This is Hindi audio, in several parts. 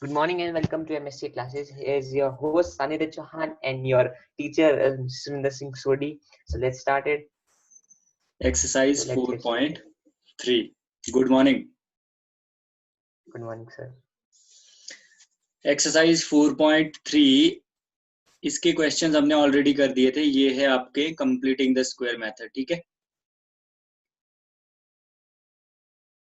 Good morning and welcome to MSc classes. Here's your host Sanidhya Chauhan and your teacher Surinder Singh Sodi. So let's start it. Exercise Let's get started. 4.3. Good morning. Good morning, sir. Exercise 4.3 इसके क्वेश्चंस हमने ऑलरेडी कर दिए थे. ये है आपके कंप्लीटिंग द स्क्वायर मेथड. ठीक है,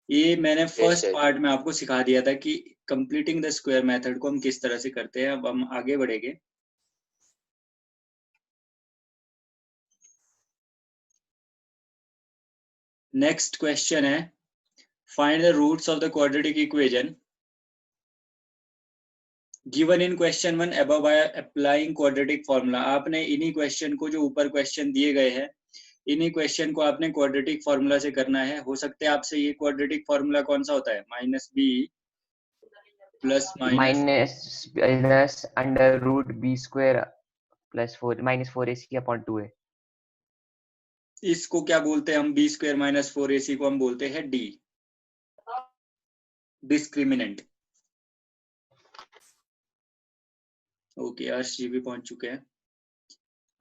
ये मैंने फर्स्ट पार्ट में आपको सिखा दिया था कि कंप्लीटिंग द स्क्वायर मेथड को हम किस तरह से करते हैं. अब हम आगे बढ़ेंगे. नेक्स्ट क्वेश्चन है find the roots of the quadratic equation given in question 1 above by applying quadratic formula. आपने इन्हीं क्वेश्चन को, जो ऊपर क्वेश्चन दिए गए हैं, इन्हीं क्वेश्चन को आपने क्वाड्रेटिक फॉर्मूला से करना है. हो सकता है आपसे ये क्वाड्रेटिक फॉर्मूला कौन सा होता है, minus b plus minus under root B square plus 4 minus 4ac upon 2a. इसको क्या बोलते हैं हम, बी स्क्वायर माइनस 4ac को हम बोलते हैं डी, डिस्क्रिमिनेंट. ओके, अर्श जी भी पहुंच चुके हैं.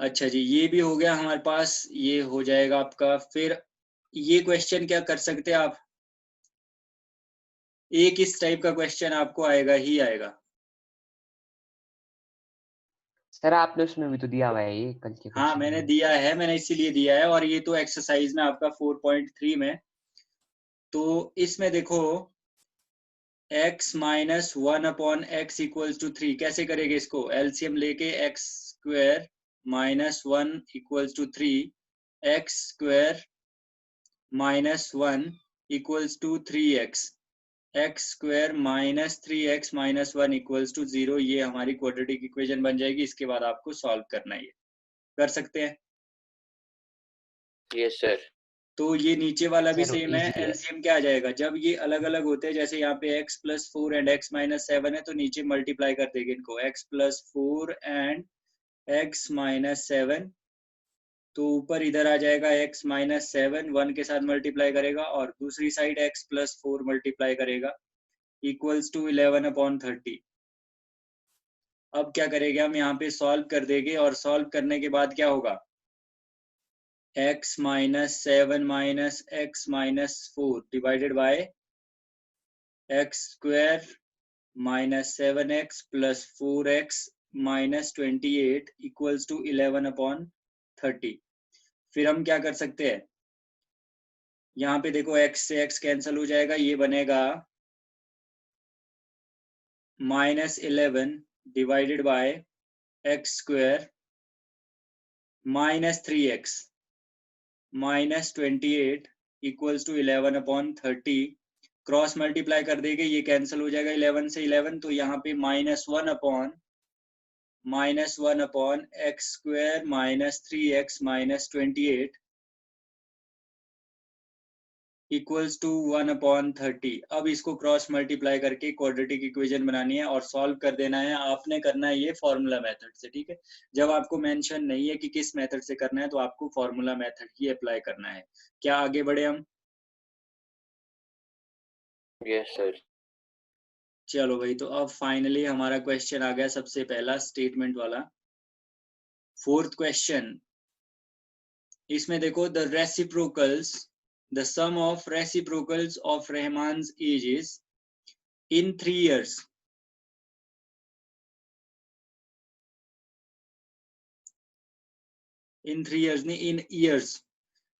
अच्छा जी, ये भी हो गया हमारे पास, ये हो जाएगा आपका. फिर ये क्वेश्चन क्या कर सकते हैं आप, एक इस टाइप का क्वेश्चन आपको आएगा ही आएगा. सर आपने उसमें भी तो दिया हुआ है ये कल के हाँ, क्वेश्चन मैंने में. दिया है, मैंने इसीलिए दिया है. और ये तो एक्सरसाइज में आपका 4.3 में, तो इसमें देखो x minus 1 upon x equals to 3. कैसे करेंगे इसको, एलसीएम लेके x square minus 1 equals to 3, x square minus 1 equals to 3x, x square minus 3x minus 1 equals to 0. ये हमारी क्वाड्रेटिक इक्वेशन बन जाएगी. इसके बाद आपको सॉल्व करना है. कर सकते हैं? Yes sir. तो ये नीचे वाला भी सर सेम है. easy है. एलसीएम क्या आ जाएगा, जब ये अलग अलग होते हैं, जैसे यहाँ पे x plus 4 and x minus 7 है, तो नीचे मल्टीप्लाई कर देंगे इनको, x plus 4 and x minus 7. तो ऊपर इधर आ जाएगा x माइनस 7, 1 के साथ मल्टीप्लाई करेगा, और दूसरी साइड x प्लस 4 मल्टीप्लाई करेगा, इक्वल्स टू 11 अपॉन 30. अब क्या करेंगे हम, यहाँ पे सॉल्व कर देंगे, और सॉल्व करने के बाद क्या होगा, x minus 7 minus x minus 4 divided by x square minus 7x plus 4x minus 28 equals to 11 upon 30. फिर हम क्या कर सकते हैं, यहाँ पे देखो x से x कैंसिल हो जाएगा, ये बनेगा minus 11 divided by x square minus 3x minus 28 equals to 11 upon 30. Cross multiply कर देंगे, ये कैंसिल हो जाएगा 11 से 11, तो यहाँ पे minus one upon x square minus 3x minus 28 equals to 1 upon 30. अब इसको क्रॉस मल्टीप्लाई करके क्वाड्रेटिक इक्वेशन बनानी है और सॉल्व कर देना है. आपने करना है ये फॉर्मूला मेथड से. ठीक है, जब आपको मेंशन नहीं है कि किस मेथड से करना है, तो आपको फॉर्मूला मेथड ही अप्लाई करना है. क्या आगे बढ़े हम? Yes sir. चलो भाई, तो अब फाइनली हमारा क्वेश्चन आ गया, सबसे पहला स्टेटमेंट वाला, फोर्थ क्वेश्चन. इसमें देखो, the sum of reciprocals of Rahman's ages in 3 years. In 3 years नहीं, in years.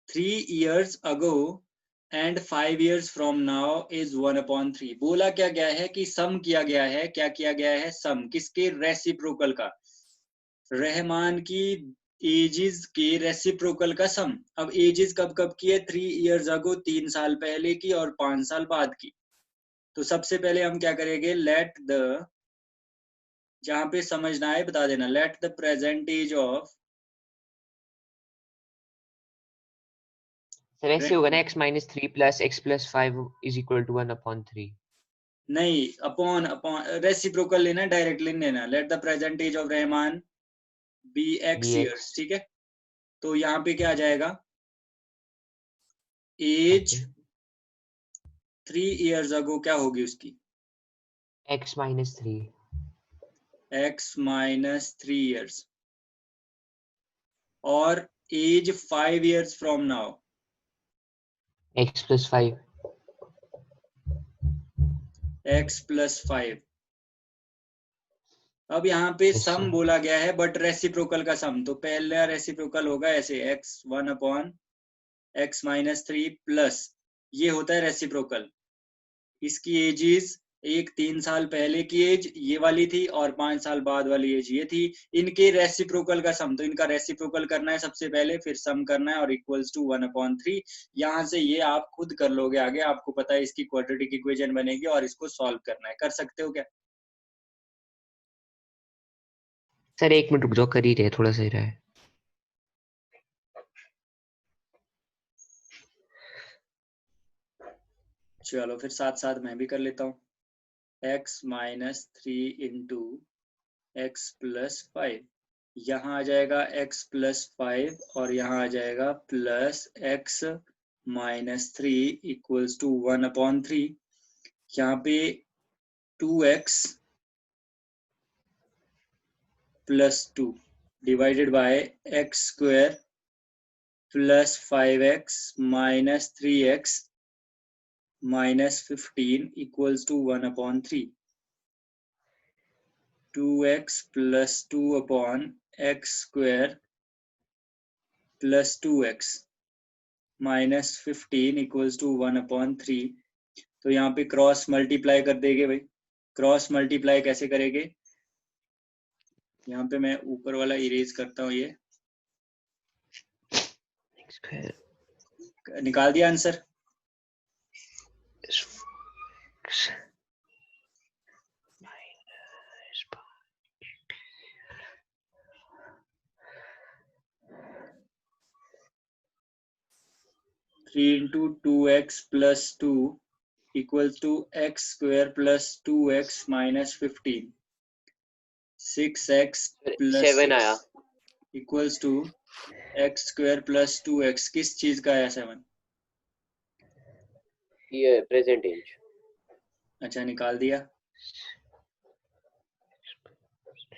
3 years ago and 5 years from now is 1 upon 3. बोला क्या गया है कि सम किया गया है. क्या किया गया है, सम किसके, रेसिप्रोकल का, रहमान की एजेस के रेसिप्रोकल का सम. अब एजेस कब कब की है, 3 years ago 3 साल पहले की और 5 साल बाद की. तो सबसे पहले हम क्या करेंगे, लेट द, जहां पे समझना है बता देना, let the present age of, sir ऐसे होगा ना x minus 3 plus x plus 5 is equal to 1 upon 3. नहीं, अपॉन रेसिप्रोकल लेना, डायरेक्ट लेना. Let the present age of Rahman be x years. ठीक है, तो यहाँ पे क्या आ जाएगा, एज 3 years ago क्या होगी उसकी, x minus 3. x minus 3 years. और age 5 years from now. x plus 5. x plus 5. अब यहाँ पे Yes, सम sir. बोला गया है बट रेसिप्रोकल का सम, तो पहला रेसिप्रोकल होगा ऐसे x1 upon x minus 3 plus ये होता है रेसिप्रोकल। इसकी एजेस एक 3 साल पहले की एज ये वाली थी और 5 साल बाद वाली एज ये थी। इनके रेसिप्रोकल का सम, तो इनका रेसिप्रोकल करना है सबसे पहले, फिर सम करना है और इक्वल्स टू 1/3। यहाँ से ये आप खुद कर लोगे, आगे आपको पता है इसकी क्वाड्रेटिक इक्वेशन बनेगी और इसको सॉल्व करना है। कर सकते हो क्या? सर 1 मिनट रुक जाओ, कर ही रहे, थोड़ा सही रहा है। चलो फिर साथ साथ मैं भी कर लेता हूँ। x minus 3 into x plus 5, यहाँ आ जाएगा x प्लस 5 और यहाँ आ जाएगा plus x minus 3 equals to 1/3। यहाँ पे 2x plus 2 divided by x square plus 5x minus 3x minus 15 equals to 1/3। 2x plus 2 upon x square plus 2x minus 15 equals to 1/3। तो यहाँ पे क्रॉस मल्टीप्लाई कर देंगे भाई। क्रॉस मल्टीप्लाई कैसे करेंगे? यहाँ पे मैं ऊपर वाला इरेज करता हूँ, ये निकाल दिया answer. 3 into 2x plus 2 equals to x square plus 2x minus 15। 6x plus 7 आया। Equals to x square plus 2x। किस चीज का आया 7? ये प्रेजेंट एज। अच्छा, निकाल दिया।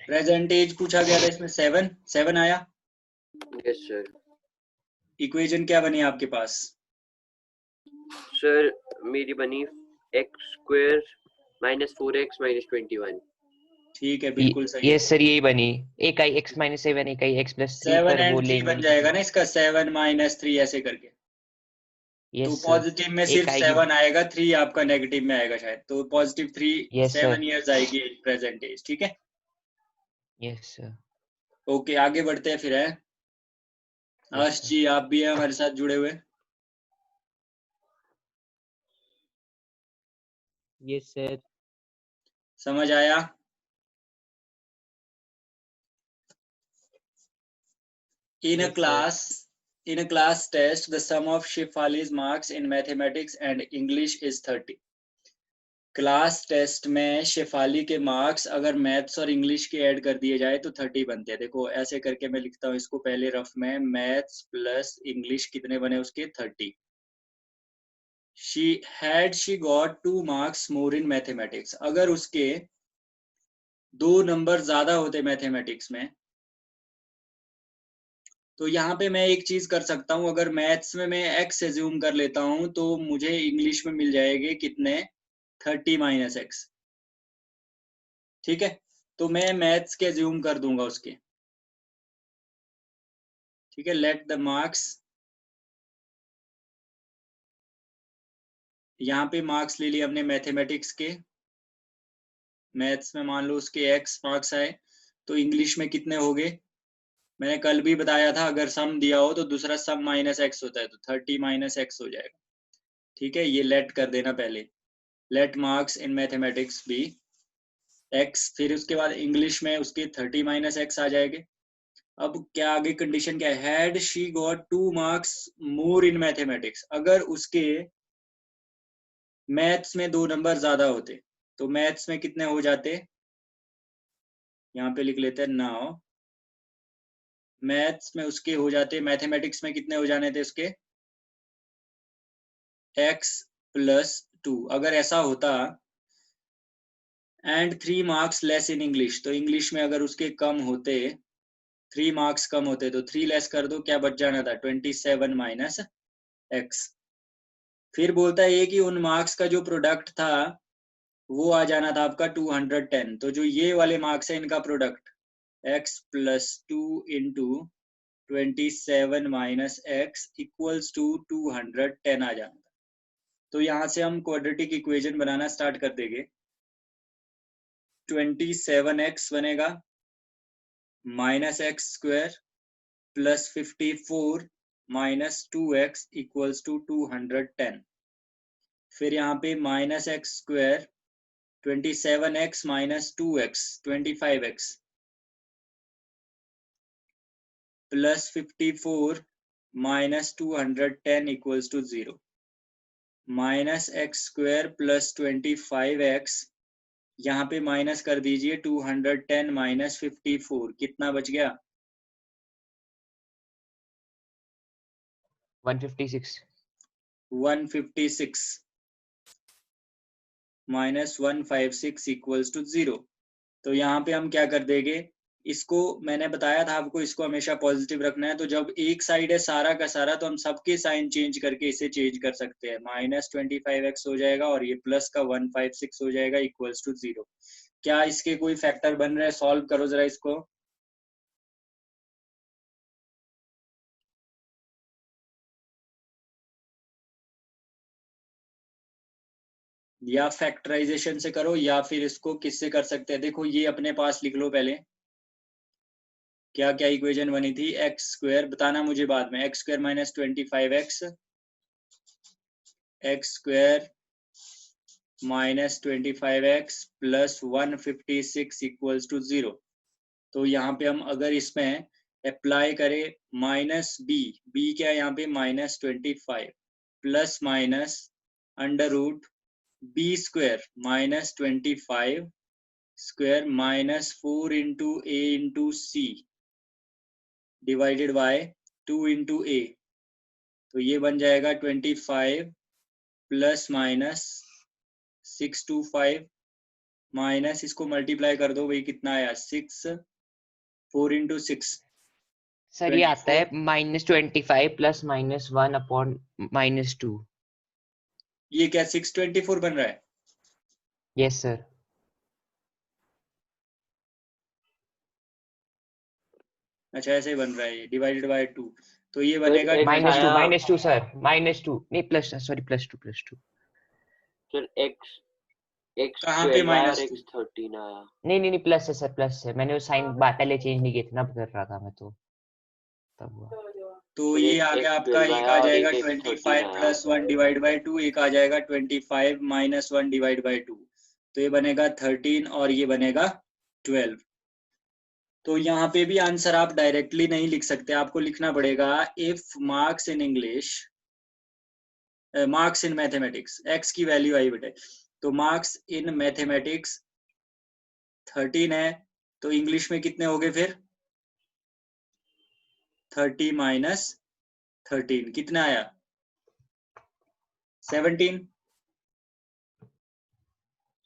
प्रेजेंट एज पूछा गया था इसमें, 7 आया। Yes sir. इक्वेशन क्या बनी आपके पास? सर मेरी बनी x square minus 4x minus 21। ठीक है, बिल्कुल सही है। यस सर, यही बनी। एक आई x माइनस 7, एक आई x प्लस 3 7 पर वो एंड 3 लेंगे बन जाएगा ना इसका, 7 माइनस 3 ऐसे करके। तो यस सर, पॉजिटिव में एक सिर्फ आएगी। 7 आएगा, 3 आपका नेगेटिव में आएगा शायद, तो पॉजिटिव 3 यस 7 सर, इयर्स आएगी प्रेजेंट एज। ठीक है, यस सर, ओके आगे बढ़ते हैं फिर है। यस हर्ष सर। जी आप भी हैं हमारे साथ जुड़े हुए? Yes sir. समझ आया? In a Yes, class, in a class test, the sum of Shefali's marks in mathematics and English is 30. Class test में शेफाली के मार्क्स अगर मैथ्स और इंग्लिश के ऐड कर दिए जाए तो 30 बनते हैं। देखो ऐसे करके मैं लिखता हूँ इसको पहले रफ में, मैथ्स प्लस इंग्लिश कितने बने उसके? 30। she got 2 marks more in mathematics, अगर उसके 2 नंबर ज्यादा होते मैथमेटिक्स में, तो यहाँ पे मैं एक चीज कर सकता हूँ, अगर मैथ्स में मैं x एज्यूम कर लेता हूँ तो मुझे इंग्लिश में मिल जाएंगे कितने? 30 माइनस एक्स। ठीक है, तो मैं मैथ्स के एज्यूम कर दूंगा उसके। ठीक है, लेट द मार्क्स, यहाँ पे मार्क्स ले लिए हमने मैथमेटिक्स के। मैथ्स में मान लो उसके x मार्क्स आए, तो इंग्लिश में कितने हो गए? मैंने कल भी बताया था अगर सम दिया हो तो दूसरा सम माइनस एक्स होता है, तो 30 माइनस एक्स हो जाएगा। ठीक है, ये लेट कर देना पहले, let marks in mathematics be x, फिर उसके बाद इंग्लिश में उसके 30 माइनस एक्स आ जाएंगे। अब क्या आगे कंडीशन क्या है? Had she got 2 marks more in mathematics, अगर उसके मैथ्स में 2 नंबर ज्यादा होते, तो मैथ्स में कितने हो जाते? यहाँ पे लिख लेते हैं नाउ, मैथ्स में उसके हो जाते, मैथमेटिक्स में कितने हो जाने थे उसके? x plus 2। अगर ऐसा होता and 3 marks less in English, तो इंग्लिश में अगर उसके कम होते 3 मार्क्स कम होते तो 3 लेस कर दो, क्या बच जाना था 27 माइनस एक्स। फिर बोलता है ये कि उन मार्क्स का जो प्रोडक्ट था वो आ जाना था आपका 210, तो जो ये वाले मार्क्स है इनका product x plus 2 into 27 minus x equals to 210 आ जाना था। तो यहाँ से हम क्वाड्रेटिक इक्वेशन बनाना स्टार्ट कर देंगे। 27x बनेगा minus x square plus 54 minus 2x equals to 210। फिर यहाँ पे minus x square 27x minus 2x 25x plus 54 minus 210 equals to 0। Minus x square plus 25x, यहाँ पे माइनस कर दीजिए 210 माइनस 54, कितना बच गया 156 156 माइनस 156 इक्वल्स टू 0। तो यहाँ पे हम क्या कर देंगे, इसको मैंने बताया था आपको, इसको हमेशा पॉजिटिव रखना है। तो जब एक साइड है सारा का सारा तो हम सबके साइन चेंज करके इसे चेंज कर सकते हैं। माइनस 25x हो जाएगा और ये प्लस का 156 हो जाएगा इक्वल्स टू 0। क्या इसके कोई फैक्टर बन रहे हैं? सॉल्व करो जरा इसको। या फैक्टराइजेशन से करो या फिर इसको किससे कर सकते हैं। देखो ये अपने पास लिख लो पहले, क्या क्या इक्वेशन बनी थी। एक्स स्क्वायर बताना मुझे बाद में, x square minus 25x x square minus 25x plus 156 equals to 0। तो यहाँ पे हम अगर इसमें अप्लाई करें माइनस बी क्या है यहाँ पे minus 25 plus minus under root B square minus 25 square minus 4 into A into C divided by 2 into A, तो ये बन जाएगा 25 प्लस माइनस 625 माइनस इसको मल्टीप्लाई कर दो भाई, कितना आया 6 4 इंटू 6 सर ये आता है -25 प्लस -1 अपॉन -2। ये क्या 624 बन रहा है? Yes sir. अच्छा ऐसे ही बन रहा है, ये डिवाइडेड बाय 2, तो ये बनेगा -2 सर, -2 नहीं plus, sorry +2 sir x x कहाँ पे 12 आया और -2? x 13 आया। नहीं प्लस है सर, प्लस है। मैंने वो साइन पहले चेंज नहीं किया था ना, अब कर रहा था मैं, तो तब हुआ। तो फिर ये एक आ गया x आपका, 12 एक आया आ और जाएगा एक x 13 25 आया। प्लस 1 डिवाइड बाय 2, एक आ जाएगा 25 माइनस 1 डिवाइड बाय 2, तो ये बनेगा 13 और ये बनेगा 12। तो यहाँ पे भी आंसर आप डायरेक्टली नहीं लिख सकते, आपको लिखना पड़ेगा if marks in English marks in mathematics, x की वैल्यू आई बेटे, तो मार्क्स इन मैथमेटिक्स 13 है, तो इंग्लिश में कितने हो गए फिर 30 माइनस 13 कितना आया 17।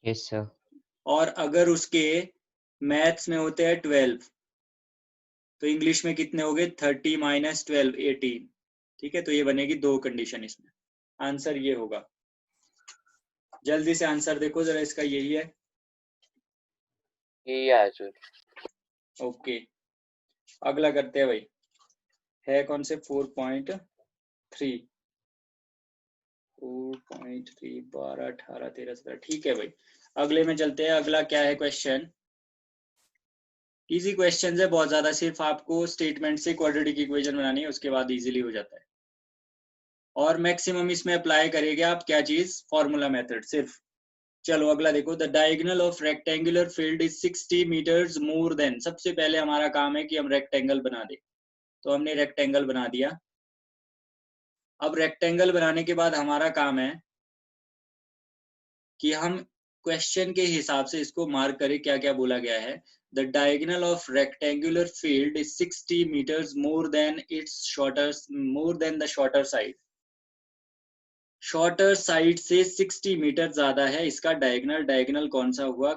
Yes sir. और अगर उसके मैथ्स में होते हैं 12 तो इंग्लिश में कितने हो गए 30 माइनस 12 18। ठीक है, तो ये बनेगी दो कंडीशन इसमें, आंसर ये होगा। जल्दी से आंसर देखो जरा इसका, यही है। यही है सर। ओके अगला करते हैं भाई, है कौन से 4.3 4.3 12 18 13 17। ठीक है भाई, अगले में चलते हैं। अगला क्या है क्वेश्चन, इजी क्वेश्चन है बहुत ज्यादा, सिर्फ आपको स्टेटमेंट से क्वाड्रेटिक इक्वेशन बनानी है, उसके बाद इजीली हो जाता है। और मैक्सिमम इसमें अप्लाई करेंगे आप क्या चीज, फॉर्मूला मेथड सिर्फ। चलो अगला देखो, the diagonal of rectangular field is 60 metres more than. सबसे पहले हमारा काम है कि हम रेक्टेंगल बना दे, तो हमने रेक्टेंगल बना दिया। अब रेक्टेंगल बनाने के बाद हमारा काम है कि हम क्वेश्चन के हिसाब से इसको मार्क करें, क्या क्या बोला गया है। The diagonal of rectangular field is 60 metres more than the shorter side. Shorter side से 60 मीटर ज्यादा है इसका डायगोनल। डायगोनल कौन सा हुआ,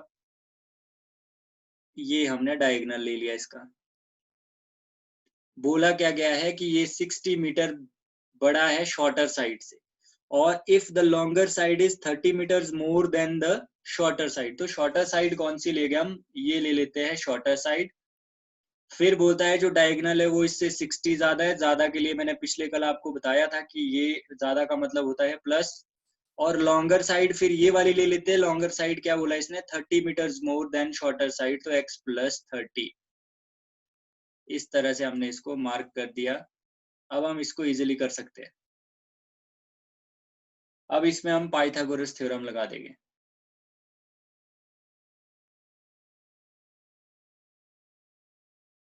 ये हमने डायगोनल ले लिया इसका। बोला क्या गया है कि ये 60 मीटर बड़ा है शॉर्टर साइड से, और if the longer side is 30 metres more than the shorter side. तो शॉर्टर साइड कौन सी लेंगे हम, ये ले लेते हैं शॉर्टर साइड। फिर बोलता है जो डायगोनल है वो इससे 60 ज्यादा है। ज्यादा के लिए मैंने पिछले कल आपको बताया था कि ये ज्यादा का मतलब होता है प्लस, और लॉन्गर साइड फिर ये वाली ले लेते हैं। लॉन्गर साइड क्या बोला इसने, 30 metres more than shorter side, तो x प्लस 30। इस तरह से हमने इसको मार्क कर दिया। अब हम इसको इजीली कर सकते हैं। अब इसमें हम पाइथागोरस थ्योरम लगा देंगे।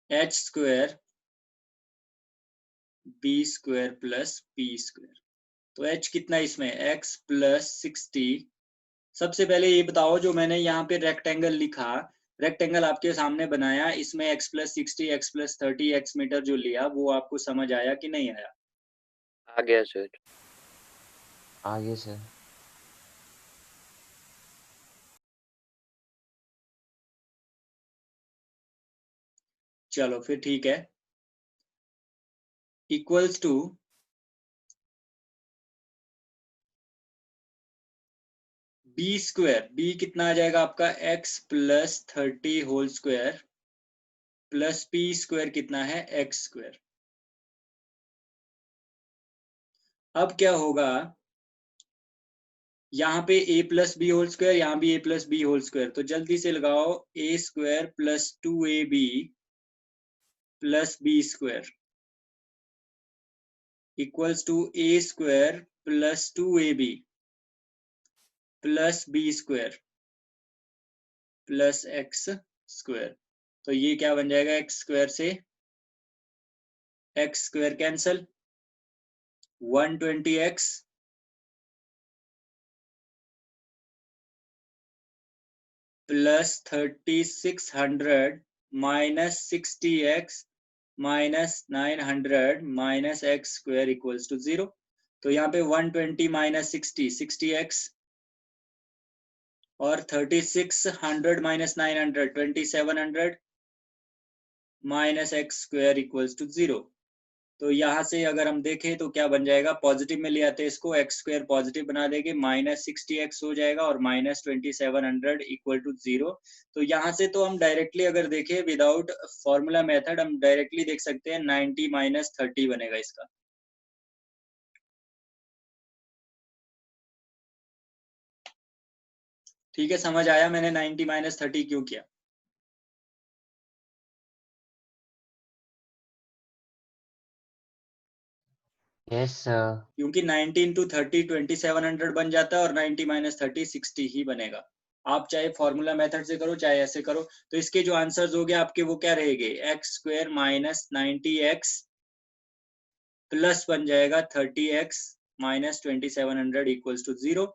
h square b square plus p square, तो h कितना इसमें, x प्लस 60। सबसे पहले ये बताओ, जो मैंने यहाँ पे रेक्टेंगल लिखा, रेक्टेंगल आपके सामने बनाया, इसमें x plus 60, x plus 30 x metre जो लिया, वो आपको समझ आया कि नहीं आया? आ गया सर। आगे सर। चलो फिर ठीक है। Equals to b square, b कितना आ जाएगा आपका, x plus 30 whole square plus p square कितना है, x स्क्वायर। अब क्या होगा, यहाँ पे a plus b whole square, यहाँ भी a plus b whole square, तो जल्दी से लगाओ, a square plus 2ab plus b square equals to a square plus 2ab plus b square plus x square. तो ये क्या बन जाएगा, एक्स स्क्वायर से x square cancel, 120x plus 3600 minus 60x minus 900 minus x square equals to 0। तो यहाँ पे 120 माइनस 60, 60x, और 3600 minus 900, 2700 minus x square equals to 0। तो यहाँ से अगर हम देखें तो क्या बन जाएगा, पॉजिटिव में ले आते हैं इसको, एक्स स्क्वायर पॉजिटिव बना देंगे, माइनस 60x हो जाएगा और माइनस 2700 इक्वल टू 0। तो यहाँ से तो हम डायरेक्टली अगर देखें विदाउट फॉर्मूला मेथड, हम डायरेक्टली देख सकते हैं 90 माइनस 30 बनेगा इसका। ठीक है, समझ आया मैंने 90 माइनस 30 क्यों किया? Yes sir. क्योंकि 90 इंटू 30 2700 बन जाता है, और 90 माइनस 30 60 ही बनेगा। आप चाहे फॉर्मूला मेथड से करो चाहे ऐसे करो, तो इसके जो आंसर्स हो गए आपके वो क्या रहेंगे, x square minus 90x plus बन जाएगा 30x minus 2700 equals to 0।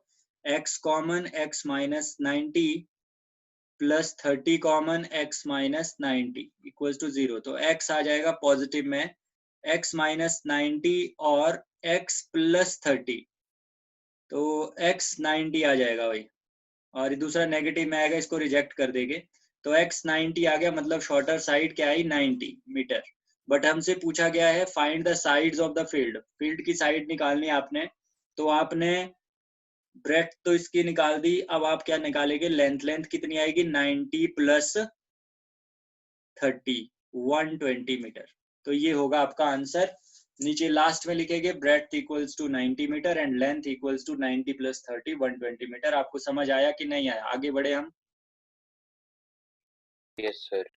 x common, x minus 90 plus 30 common, x minus 90 equals to 0। तो x आ जाएगा पॉजिटिव में, x माइनस 90 और x प्लस 30, तो x 90 आ जाएगा भाई, और दूसरा नेगेटिव में आएगा, इसको रिजेक्ट कर देंगे। तो x 90 आ गया, मतलब शॉर्टर साइड क्या आई, 90 मीटर। बट हमसे पूछा गया है find the sides of the field, field की साइड निकालनी है आपने। तो आपने ब्रेथ तो इसकी निकाल दी, अब आप क्या निकालेंगे, लेंथ, लेंथ कितनी आएगी, 90 प्लस 30, 120 मीटर। तो ये होगा आपका आंसर। नीचे लास्ट में लिखेंगे breadth equals to 90 metre and length equals to 90 plus 30, 120 metre. आपको समझ आया कि नहीं आया? आगे बढ़े हम। Yes sir.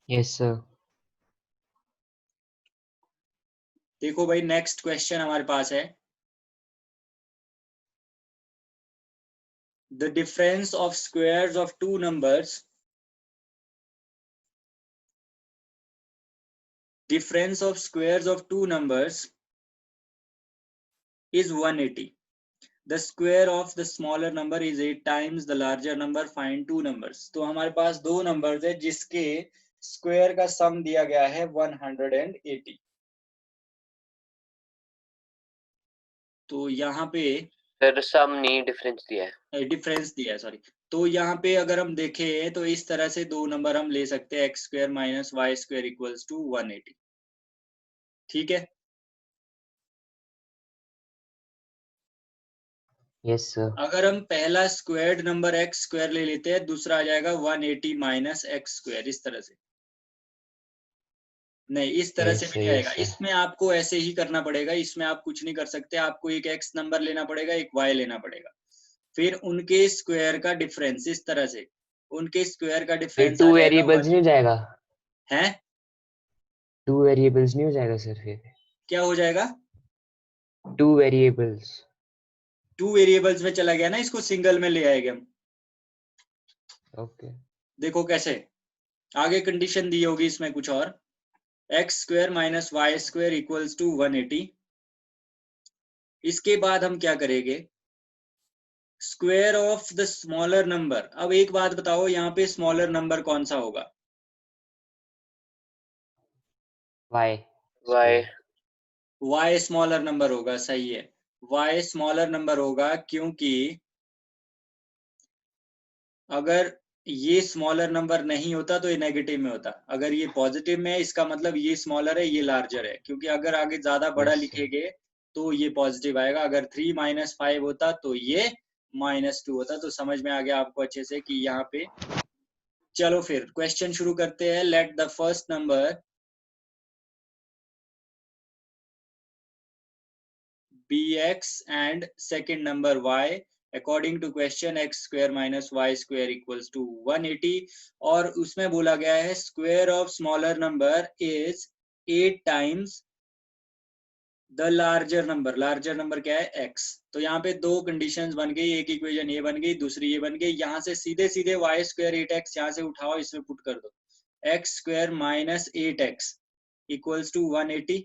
Yes sir. देखो भाई, नेक्स्ट क्वेश्चन हमारे पास है, the difference of squares of two numbers, difference of squares of two numbers is 180. The square of the smaller number is 8 times the larger number. Find two numbers. तो हमारे पास दो नंबर्स है जिसके स्क्वायर का सम दिया गया है 180। तो यहाँ पे सर सम नहीं, डिफरेंस दिया है। डिफरेंस दिया है, सॉरी। तो यहाँ पे अगर हम देखें तो इस तरह से दो नंबर हम ले सकते हैं, x square minus y square equals to 180। ठीक है, यस सर। अगर हम पहला स्क्वायर्ड नंबर एक्स स्क्वायर ले लेते हैं, दूसरा आ जाएगा 180 माइनस एक्स स्क्वायर, इस तरह से। नहीं, इस तरह से भी नहीं आएगा, यस सर। इसमें आपको ऐसे ही करना पड़ेगा, इसमें आप कुछ नहीं कर सकते, आपको एक एक्स नंबर लेना पड़ेगा, एक वाई लेना पड़ेगा, फिर उनके स्क्वायर का डिफरेंस, इस तरह से उनके स्क्वायर का फिर डिफरेंस आ टू जाएगा वेरिएबल्स 1। नहीं हो जाएगा? है, 2 वेरिएबल्स नहीं हो जाएगा सर फिर? क्या हो जाएगा? 2 वेरिएबल्स। 2 वेरिएबल्स में चला गया ना, इसको सिंगल में ले आएंगे हम। ओके। देखो कैसे, आगे कंडीशन दी होगी इसमें कुछ और, x square minus y square equals to 180। इसके बाद हम क्या करेंगे, square of the smaller number. अब एक बात बताओ, यहाँ पे स्मॉलर नंबर कौन सा होगा? Y. Y. y smaller number होगा, सही है, y स्मॉलर नंबर होगा, क्योंकि अगर ये स्मॉलर नंबर नहीं होता तो ये नेगेटिव में होता, अगर ये पॉजिटिव में है इसका मतलब ये स्मॉलर है, ये लार्जर है, क्योंकि अगर आगे ज्यादा बड़ा यस सर। लिखेंगे तो ये पॉजिटिव आएगा, अगर 3 माइनस 5 होता तो ये -2 होता। तो समझ में आ गया आपको अच्छे से कि यहाँ पे। चलो फिर क्वेश्चन शुरू करते हैं। Let the first number bx and second number y according to question x square minus y square equals to 180। और उसमें बोला गया है square of smaller number is 8 times the larger number. Larger number क्या है? x। तो यहाँ पे दो कंडीशंस बन गई, एक इक्वेशन ये बन गई, दूसरी ये बन गई। यहाँ से सीधे सीधे वाई स्क्वायर 8x यहाँ से उठाओ, इसमें पुट कर दो, x square minus 8x equals to 180।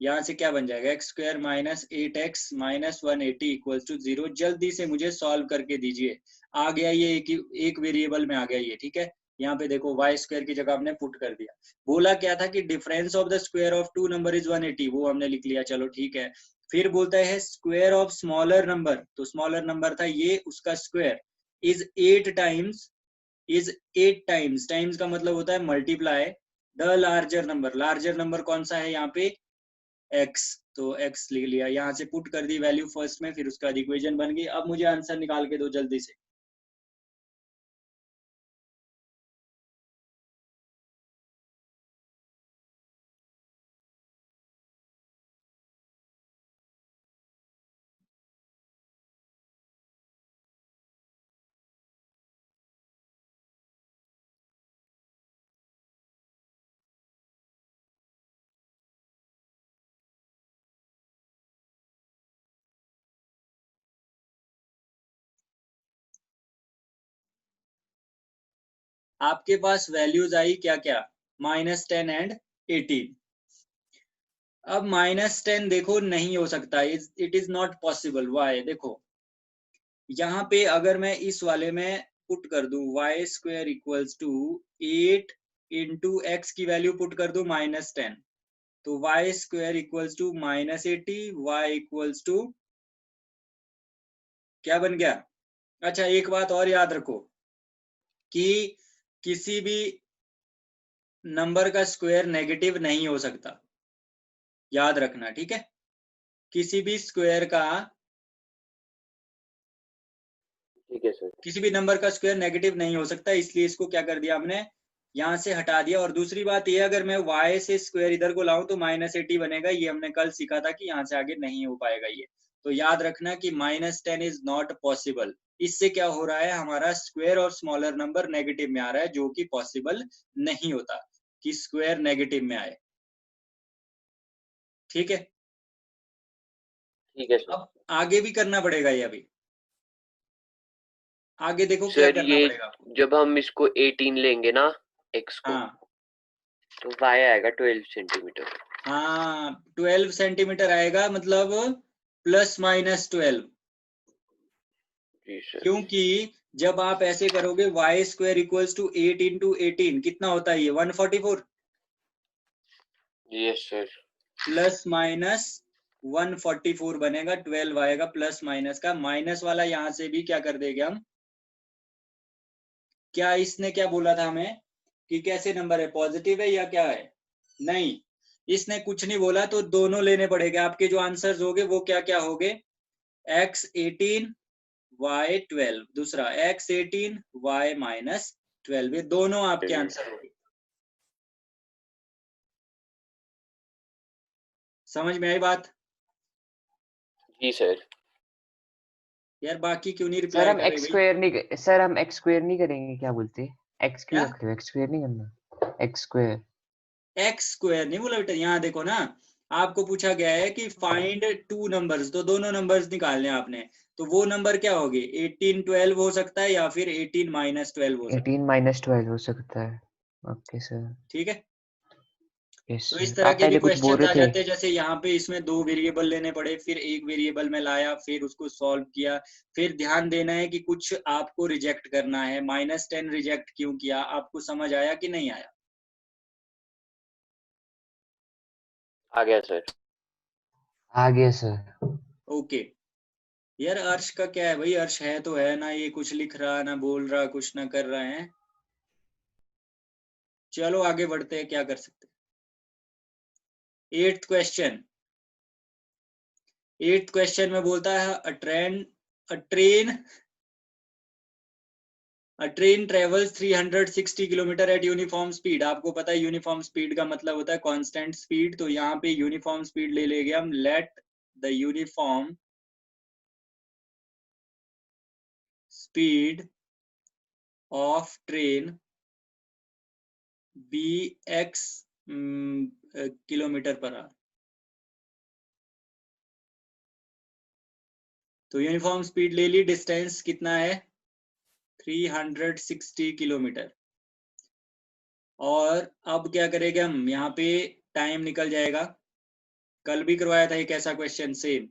यहाँ से क्या बन जाएगा, x square minus 8x minus 180 equals to 0। जल्दी से मुझे सॉल्व करके दीजिए। आ गया ये, एक वेरिएबल में आ गया ये, ठीक है। यहाँ पे देखो वाई स्क्वायर की जगह हमने पुट कर दिया। बोला क्या था कि difference of the square of two number is 180, वो हमने लिख लिया, चलो ठीक है। फिर बोलता है स्क्वायर ऑफ स्मॉलर नंबर, तो स्मॉलर नंबर था ये, उसका स्क्वायर इज 8 टाइम्स, टाइम्स का मतलब होता है multiply the larger number. Larger number कौन सा है यहाँ पे? x। तो x लिख लिया, यहाँ से पुट कर दी वैल्यू फर्स्ट में, फिर उसका इक्वेशन बन गई। अब मुझे आंसर निकाल के दो जल्दी से। आपके पास वैल्यूज आई क्या क्या? -10 एंड 18। अब -10 देखो नहीं हो सकता, it is not possible. Y देखो, यहाँ पे अगर मैं इस वाले में पुट कर दूं y square equals to 8 into x की वैल्यू पुट कर दूं -10, तो y square equals to -80, y equals to क्या बन गया? अच्छा, एक बात और याद रखो कि किसी भी नंबर का स्क्वायर नेगेटिव नहीं हो सकता, याद रखना, ठीक है। किसी भी स्क्वायर का, ठीक है सर। किसी भी नंबर का स्क्वायर नेगेटिव नहीं हो सकता, इसलिए इसको क्या कर दिया हमने, यहाँ से हटा दिया। और दूसरी बात ये, अगर मैं y से स्क्वायर इधर को लाऊं तो -80 बनेगा, ये हमने कल सीखा था कि यहाँ से आगे नहीं हो पाएगा ये। तो याद रखना कि -10 इज नॉट पॉसिबल। इससे क्या हो रहा है, हमारा स्क्वायर और स्मॉलर नंबर नेगेटिव में आ रहा है, जो कि पॉसिबल नहीं होता कि स्क्वायर नेगेटिव में आए, ठीक है। ठीक है सर। अब आगे भी करना पड़ेगा ये, अभी आगे देखो क्या सर करना ये पड़ेगा। जब हम इसको 18 लेंगे ना x को, हाँ तो y आएगा 12 सेंटीमीटर। हाँ, 12 सेंटीमीटर आएगा, मतलब ±12। जी सर। क्योंकि जब आप ऐसे करोगे y square equals to 8 into 18 कितना होता है ये? 144 यस सर। ±12 144 बनेगा, 12 आएगा प्लस माइनस का, माइनस वाला यहाँ से भी क्या कर देंगे हम, क्या इसने क्या बोला था हमें कि कैसे नंबर है, पॉजिटिव है या क्या है, नहीं इसने कुछ नहीं बोला, तो दोनों लेने पड़ेंगे। आपके जो आंसर्स होंगे वो क्या क्या होंगे, x18 y12, दूसरा x18 y-12, ये दोनों आपके आंसर होंगे। समझ में आई बात? जी सर। यार बाकी क्यों नहीं सर रिप्लाई हम कर रहे एक्स भाई? स्क्वायर नहीं, सर हम एक्स स्क्वायर नहीं करेंगे, क्या बोलते हैं, एक्स क्यों क्या रख रहे हो, एक्स स्क्वायर नहीं करना, एक्स स्क्वायर। एक्स स्क्वायर नहीं बोला बेटा, यहाँ देखो ना, आपको पूछा गया है कि फाइंड टू नंबर्स, तो दोनों नंबर्स निकालने हैं आपने, तो वो नंबर क्या होगी, 18 12 हो सकता है या फिर 18 -12 हो सकता 18 - 12 हो सकता है। Okay sir. है, ठीक है। यस तो इस सर, तरह आप के भी पहले कुछ बोल क्वेश्चंस आ रहे थे। जाते हैं, जैसे यहाँ पे इसमें 2 वेरिएबल लेने पड़े, फिर एक वेरिएबल में लाया, फिर उसको सॉल्व किया, फिर ध्यान देना है कि कुछ आपको रिजेक्ट करना है, -10 रिजेक्ट क्यों किया, आपको समझ आया कि नहीं आया? आ गया सर। आ गया सर। ओके। यार अर्श का क्या है भाई, अर्श है तो है ना, ये कुछ लिख रहा ना बोल रहा, कुछ ना कर रहा है। चलो आगे बढ़ते हैं, क्या कर सकते हैं। 8th क्वेश्चन, 8th क्वेश्चन में बोलता है a train travels 360 kilometre eight uniform speed. आपको पता है यूनिफॉर्म स्पीड का मतलब होता है कांस्टेंट स्पीड, तो यहाँ पे यूनिफॉर्म स्पीड ले लेंगे हम, let the uniform speed of train be x kilometre per hour. तो यूनिफॉर्म स्पीड ले ली, डिस्टेंस कितना है 360 किलोमीटर, और अब क्या करेंगे हम, यहाँ पे टाइम निकल जाएगा, कल भी करवाया था एक ऐसा क्वेश्चन सेम।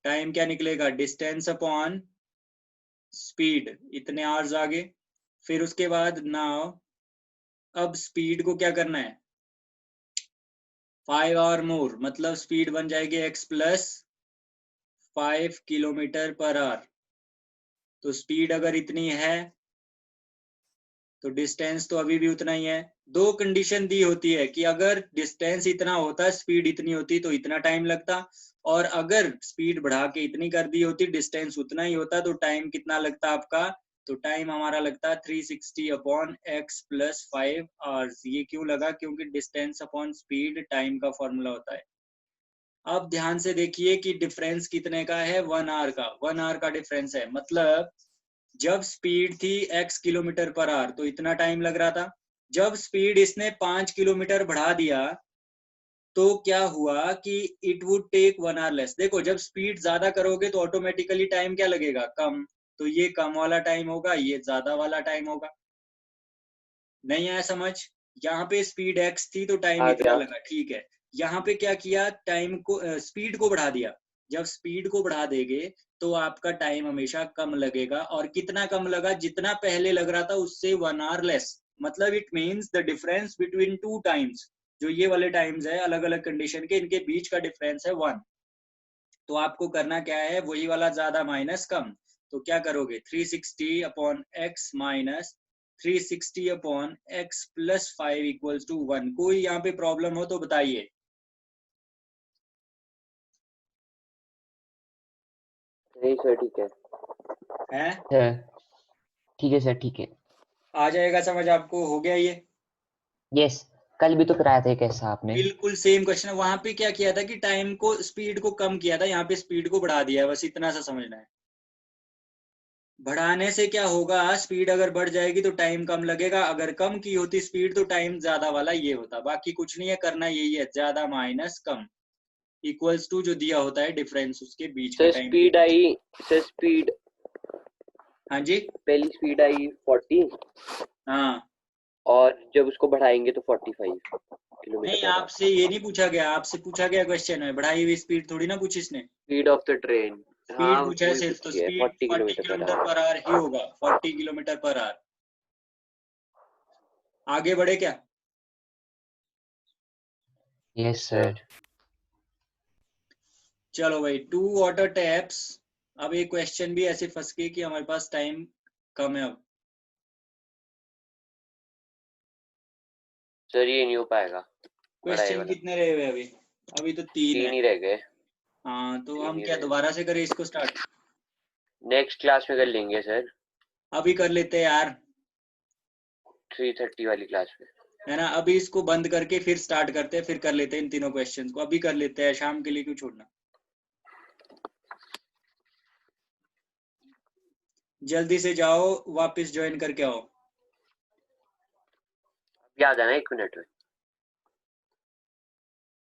टाइम क्या निकलेगा, डिस्टेंस अपॉन स्पीड, इतने आवर्स आगे, फिर उसके बाद नाउ अब स्पीड को क्या करना है 5 आवर मोर, मतलब स्पीड बन जाएगी x plus 5 kilometre per hour. तो स्पीड अगर इतनी है तो डिस्टेंस तो अभी भी उतना ही है। दो कंडीशन दी होती है कि अगर डिस्टेंस इतना होता, स्पीड इतनी होती तो इतना टाइम लगता, और अगर स्पीड बढ़ा के इतनी कर दी होती, डिस्टेंस उतना ही होता, तो टाइम कितना लगता आपका, तो टाइम हमारा लगता 360 अपॉन x प्लस 5 आवर्स। ये क्यों लगा, क्योंकि डिस्टेंस अपॉन स्पीड टाइम का फॉर्मूला होता है। अब ध्यान से देखिए कि डिफरेंस कितने का है, 1 आवर का, 1 आवर का डिफरेंस है, मतलब जब स्पीड थी x किलोमीटर पर आवर तो इतना टाइम लग रहा था, जब स्पीड इसने 5 किलोमीटर बढ़ा दिया तो क्या हुआ कि it would take 1 hour less. देखो जब स्पीड ज्यादा करोगे तो ऑटोमेटिकली टाइम क्या लगेगा, कम, तो ये कम वाला टाइम होगा, ये ज्यादा वाला टाइम होगा। नहीं आया समझ? यहाँ पे स्पीड x थी तो टाइम आ इतना गया। लगा, ठीक है। यहाँ पे क्या किया, टाइम को स्पीड को बढ़ा दिया। जब स्पीड को बढ़ा देंगे तो आपका टाइम हमेशा कम लगेगा, और कितना कम लगा, जितना पहले लग रहा था उससे 1 आवर लेस, मतलब it means the difference between two times, जो ये वाले टाइम्स है अलग अलग कंडीशन के, इनके बीच का डिफरेंस है 1। तो आपको करना क्या है, वही वाला ज्यादा माइनस कम, तो क्या करोगे 360 upon x minus 360 upon x plus 5 equals to 1। कोई यहाँ पे प्रॉब्लम हो तो बताइए। नहीं सर ठीक है। हैं, सर ठीक है सर, ठीक है। आ जाएगा समझ आपको, हो गया ये? यस, कल भी तो कराया था एक ऐसा आपने। बिल्कुल सेम क्वेश्चन है, वहां पे क्या किया था कि टाइम को स्पीड को कम किया था, यहाँ पे स्पीड को बढ़ा दिया है, बस इतना सा समझना है। बढ़ाने से क्या होगा, स्पीड अगर बढ़ जाएगी तो टाइम कम लगेगा, अगर कम की होती स्पीड तो टाइम ज्यादा वाला ये होता। बाकी कुछ नहीं है, करना यही है, ज्यादा माइनस कम इक्वल्स टू जो दिया होता है डिफरेंस उसके बीच का सर टाइम के स्पीड बीच। आई, सर स्पीड, हाँ जी, पहली स्पीड आई 40, हाँ। और जब उसको बढ़ाएंगे तो 45 किलोमीटर नहीं पर आवर। आपसे ये नहीं पूछा गया, आपसे पूछा गया क्वेश्चन में बढ़ाई हुई स्पीड थोड़ी ना पूछी इसने, स्पीड ऑफ द ट्रेन, हाँ स्पीड पूछा है वही सिर्फ, तो पूछी है, स्पीड 40 40 किलोमीटर पर किलोमीटर आवर। पर आवर ही होगा, 40 किलोमीटर पर आवर। आगे बढ़े क्या? Yes, sir. चलो भाई, 2 वाटर टैप्स। अब ये क्वेश्चन भी ऐसे फंस गए कि हमारे पास टाइम कम है अब। सर ये नहीं हो पाएगा, बड़ा ये क्वेश्चन वाला। कितने रहे हुए अभी? अभी तो 3 है। 3 ही रह गए। हाँ, तो 3 हम ही क्या रह गए। दोबारा से करें इसको स्टार्ट? नेक्स्ट क्लास में कर लेंगे सर, अभी कर लेते हैं यार, 3:30 वाली क्लास में। है ना? अभी इसको बंद करके फिर स्टार्ट करते हैं, फिर कर लेते हैं इन तीनों क्वेश्चंस को। अभी कर लेते हैं, शाम के लिए क्यों छोड़ना। जल्दी से जाओ, वापस ज्वाइन करके आओ। याद है ना, 1 मिनट में।